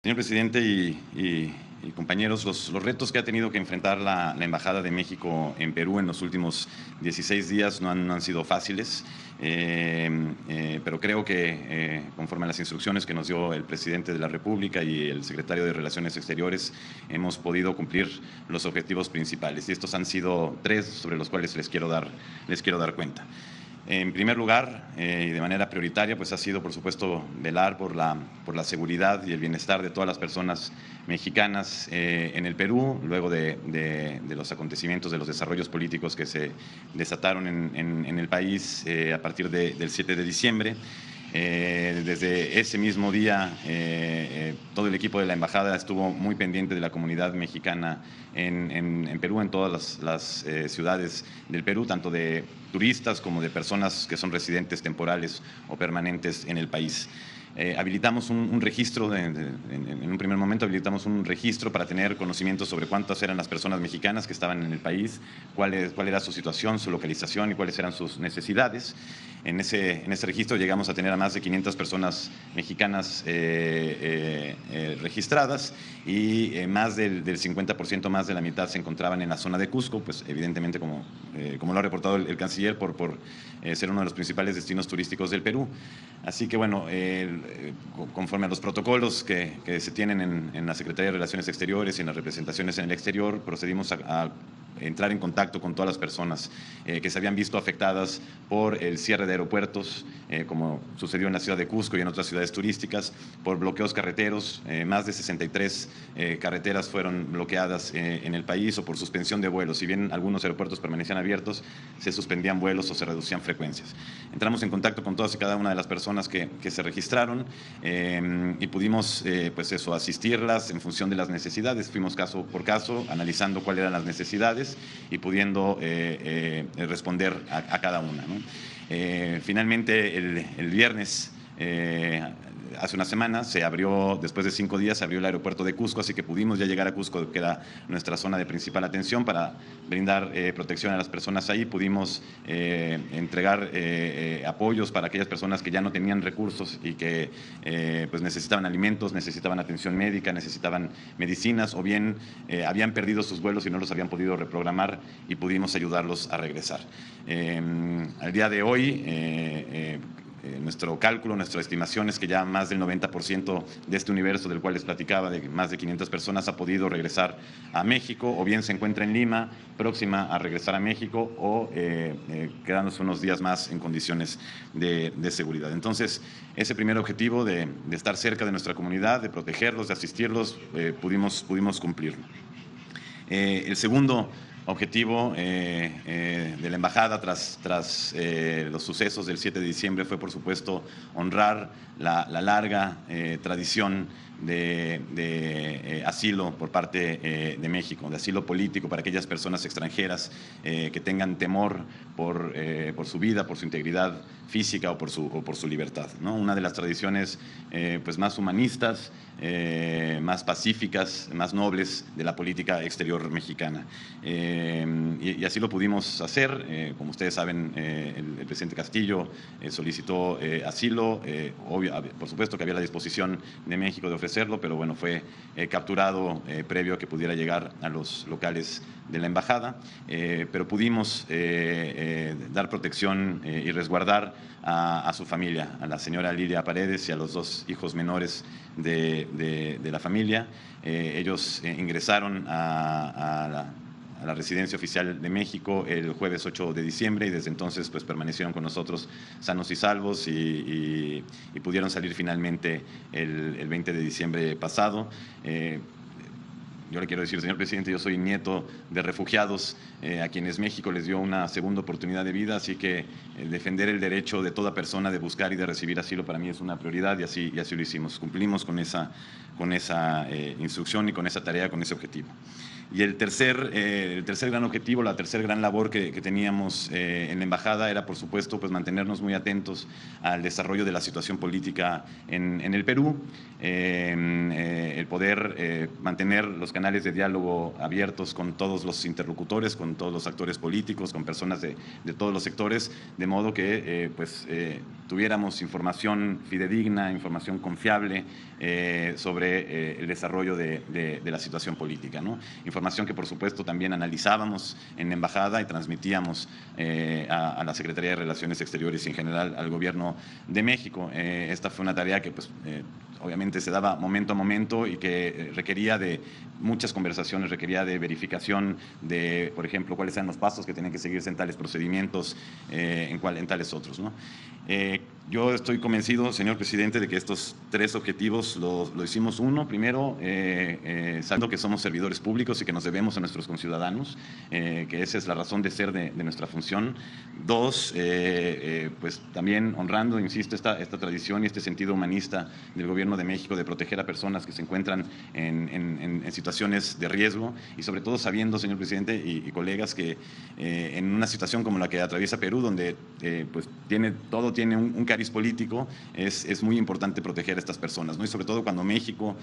Señor presidente y compañeros, los retos que ha tenido que enfrentar la Embajada de México en Perú en los últimos 16 días no han sido fáciles, pero creo que conforme a las instrucciones que nos dio el presidente de la República y el secretario de Relaciones Exteriores, hemos podido cumplir los objetivos principales. Y estos han sido tres sobre los cuales les quiero dar cuenta. En primer lugar, y de manera prioritaria, pues ha sido, por supuesto, velar por la seguridad y el bienestar de todas las personas mexicanas en el Perú, luego de los acontecimientos, de los desarrollos políticos que se desataron en el país a partir del 7 de diciembre. Desde ese mismo día, todo el equipo de la Embajada estuvo muy pendiente de la comunidad mexicana en Perú, en todas las ciudades del Perú, tanto de turistas como de personas que son residentes temporales o permanentes en el país. Habilitamos un registro, en un primer momento habilitamos un registro para tener conocimiento sobre cuántas eran las personas mexicanas que estaban en el país, cuál era su situación, su localización y cuáles eran sus necesidades. En ese registro llegamos a tener a más de 500 personas mexicanas registradas y más del 50%, más de la mitad, se encontraban en la zona de Cusco, pues evidentemente como lo ha reportado el canciller, por ser uno de los principales destinos turísticos del Perú. Así que bueno, conforme a los protocolos que se tienen en la Secretaría de Relaciones Exteriores y en las representaciones en el exterior, procedimos a entrar en contacto con todas las personas que se habían visto afectadas por el cierre de aeropuertos, como sucedió en la ciudad de Cusco y en otras ciudades turísticas, por bloqueos carreteros. Más de 63 carreteras fueron bloqueadas en el país, o por suspensión de vuelos. Si bien algunos aeropuertos permanecían abiertos, se suspendían vuelos o se reducían frecuencias. Entramos en contacto con todas y cada una de las personas que se registraron y pudimos pues eso, asistirlas en función de las necesidades. Fuimos caso por caso, analizando cuáles eran las necesidades y pudiendo responder a cada una, ¿no? Finalmente, el viernes, hace una semana, se abrió, después de 5 días, se abrió el aeropuerto de Cusco, así que pudimos ya llegar a Cusco, que era nuestra zona de principal atención, para brindar protección a las personas ahí. Pudimos entregar apoyos para aquellas personas que ya no tenían recursos y que pues necesitaban alimentos, necesitaban atención médica, necesitaban medicinas, o bien habían perdido sus vuelos y no los habían podido reprogramar, y pudimos ayudarlos a regresar. Al día de hoy, nuestro cálculo, nuestra estimación es que ya más del 90% de este universo del cual les platicaba, de más de 500 personas, ha podido regresar a México, o bien se encuentra en Lima, próxima a regresar a México, o quedándose unos días más en condiciones de seguridad. Entonces, ese primer objetivo de estar cerca de nuestra comunidad, de protegerlos, de asistirlos, pudimos cumplirlo. El segundo objetivo de la Embajada tras los sucesos del 7 de diciembre fue, por supuesto, honrar la larga tradición de asilo por parte de México, de asilo político para aquellas personas extranjeras que tengan temor por su vida, por su integridad física o por su libertad, ¿no? Una de las tradiciones pues más humanistas, más pacíficas, más nobles de la política exterior mexicana. Y así lo pudimos hacer. Como ustedes saben, el presidente Castillo solicitó asilo. Por supuesto que había la disposición de México de ofrecerlo, pero bueno, fue capturado previo a que pudiera llegar a los locales de la Embajada. Pero pudimos dar protección y resguardar a su familia, a la señora Lilia Paredes y a los 2 hijos menores de la familia. Ellos ingresaron a la residencia oficial de México el jueves 8 de diciembre y desde entonces pues permanecieron con nosotros sanos y salvos y pudieron salir finalmente el 20 de diciembre pasado. Yo le quiero decir, señor presidente, yo soy nieto de refugiados a quienes México les dio una segunda oportunidad de vida, así que defender el derecho de toda persona de buscar y de recibir asilo para mí es una prioridad, y así lo hicimos. Cumplimos con esa instrucción y con esa tarea, con ese objetivo. Y el tercer gran objetivo, la tercera gran labor que teníamos en la Embajada era, por supuesto, pues mantenernos muy atentos al desarrollo de la situación política en el Perú. El poder mantener los canales de diálogo abiertos con todos los interlocutores, con todos los actores políticos, con personas de todos los sectores, de modo que tuviéramos información fidedigna, información confiable sobre el desarrollo de la situación política, ¿no? Información que, por supuesto, también analizábamos en la embajada y transmitíamos a la Secretaría de Relaciones Exteriores y en general al Gobierno de México. Esta fue una tarea que obviamente se daba momento a momento y que requería de muchas conversaciones, requería de verificación de, por ejemplo, cuáles eran los pasos que tenían que seguirse en tales procedimientos, en tales otros, ¿no? Yo estoy convencido, señor presidente, de que estos tres objetivos lo hicimos. Uno, primero, sabiendo que somos servidores públicos y que nos debemos a nuestros conciudadanos, que esa es la razón de ser de nuestra función. Dos, pues también honrando, insisto, esta tradición y este sentido humanista del Gobierno de México de proteger a personas que se encuentran en situaciones de riesgo y sobre todo sabiendo, señor presidente y colegas, que en una situación como la que atraviesa Perú, donde pues todo tiene un cariz político, es muy importante proteger a estas personas, ¿no? Y sobre todo cuando México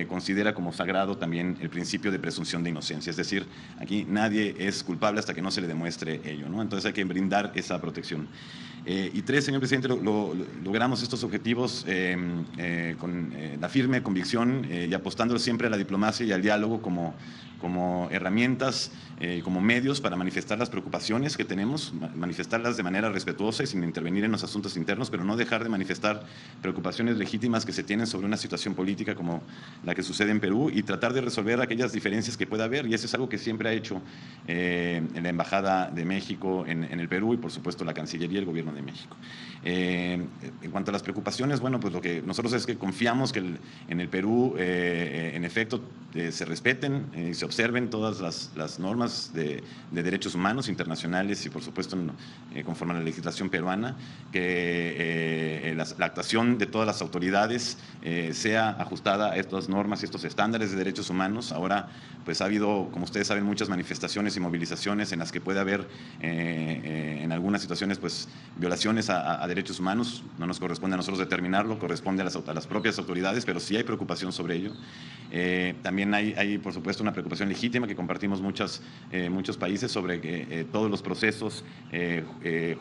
considera como sagrado también el principio de presunción de inocencia, es decir, aquí nadie es culpable hasta que no se le demuestre ello, ¿no? Entonces hay que brindar esa protección. Y tres, señor presidente, logramos estos objetivos con la firme convicción y apostando siempre a la diplomacia y al diálogo como herramientas, como medios para manifestar las preocupaciones que tenemos, manifestarlas de manera respetuosa y sin intervenir en los asuntos internos, pero no dejar de manifestar preocupaciones legítimas que se tienen sobre una situación política como la que sucede en Perú y tratar de resolver aquellas diferencias que pueda haber, y eso es algo que siempre ha hecho en la Embajada de México en el Perú y por supuesto la Cancillería y el Gobierno de México. En cuanto a las preocupaciones, bueno, pues lo que nosotros es que confiamos que en el Perú, en efecto, se respeten y se observen todas las normas de derechos humanos internacionales y, por supuesto, conforme a la legislación peruana, que la actuación de todas las autoridades sea ajustada a estas normas y estos estándares de derechos humanos. Ahora, pues ha habido, como ustedes saben, muchas manifestaciones y movilizaciones en las que puede haber, en algunas situaciones, pues violaciones a derechos humanos. No nos corresponde a nosotros determinarlo, corresponde a las propias autoridades, pero sí hay preocupación sobre ello. También hay, por supuesto, una preocupación legítima que compartimos muchos países sobre que todos los procesos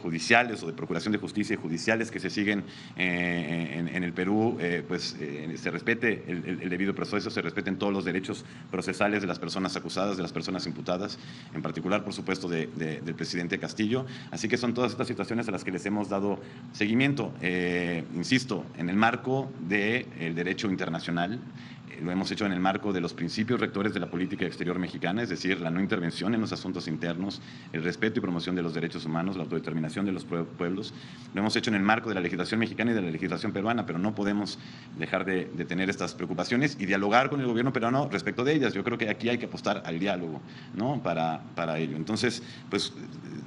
judiciales o de procuración de justicia y judiciales que se siguen en el Perú, se respete el debido proceso, se respeten todos los derechos procesales de las personas acusadas, de las personas imputadas, en particular, por supuesto, del presidente Castillo. Así que son todas estas situaciones a las que les hemos dado seguimiento, insisto, en el marco del derecho internacional. Lo hemos hecho en el marco de los principios rectores de la política exterior mexicana, es decir, la no intervención en los asuntos internos, el respeto y promoción de los derechos humanos, la autodeterminación de los pueblos. Lo hemos hecho en el marco de la legislación mexicana y de la legislación peruana, pero no podemos dejar de tener estas preocupaciones y dialogar con el gobierno peruano respecto de ellas. Yo creo que aquí hay que apostar al diálogo, ¿no? para ello. Entonces, pues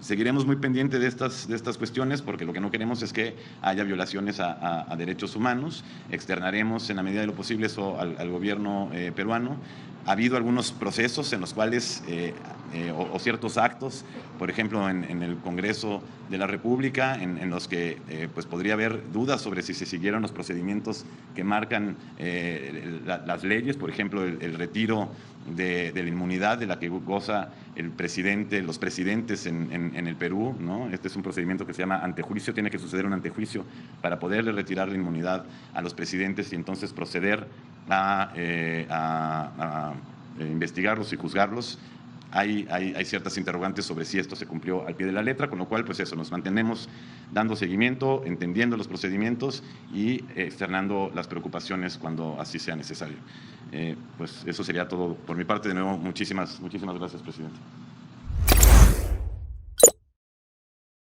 seguiremos muy pendientes de estas cuestiones, porque lo que no queremos es que haya violaciones a derechos humanos. Externaremos en la medida de lo posible eso al gobierno peruano. Ha habido algunos procesos en los cuales, o ciertos actos, por ejemplo, en el Congreso de la República, en los que pues podría haber dudas sobre si se siguieron los procedimientos que marcan las leyes, por ejemplo, el retiro de la inmunidad de la que goza los presidentes en el Perú, ¿no? Este es un procedimiento que se llama antejuicio, tiene que suceder un antejuicio para poderle retirar la inmunidad a los presidentes y entonces proceder a investigarlos y juzgarlos. Hay ciertas interrogantes sobre si esto se cumplió al pie de la letra, con lo cual, pues eso, nos mantenemos dando seguimiento, entendiendo los procedimientos y externando las preocupaciones cuando así sea necesario. Pues eso sería todo por mi parte. De nuevo, muchísimas gracias, presidente.